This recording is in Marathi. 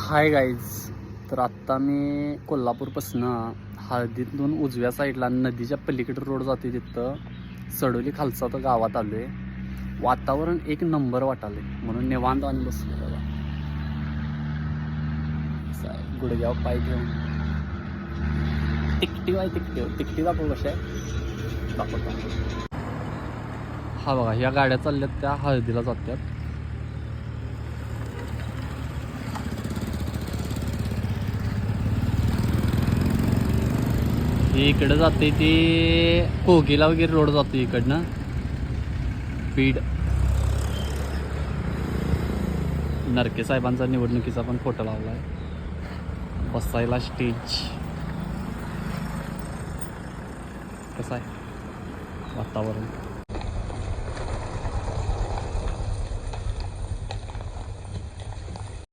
Hi guys. तर आत्ता मी कोल्हापूरपासनं हळदीतून उजव्या साईडला नदीच्या पलीकडे रोड जाते तिथं सडोली खालचा तर गावात आलो आहे. वातावरण एक नंबर वाटाले म्हणून निवांत आणि बसलो बघा. गुडघ्यावर पाय घेऊन तिकटी आहे तिकटी दाखव कशा आहे दाखवतो. हा बघा ह्या गाड्या चालल्यात त्या हळदीला जातात. इकडे जाते ती कोकीला वगैरे रोड जातो इकडनं बीड. नरके साहेबांचा निवडणुकीचा पण फोटो लावला आहे. बसायला स्टेज कसं आहे वातावरण.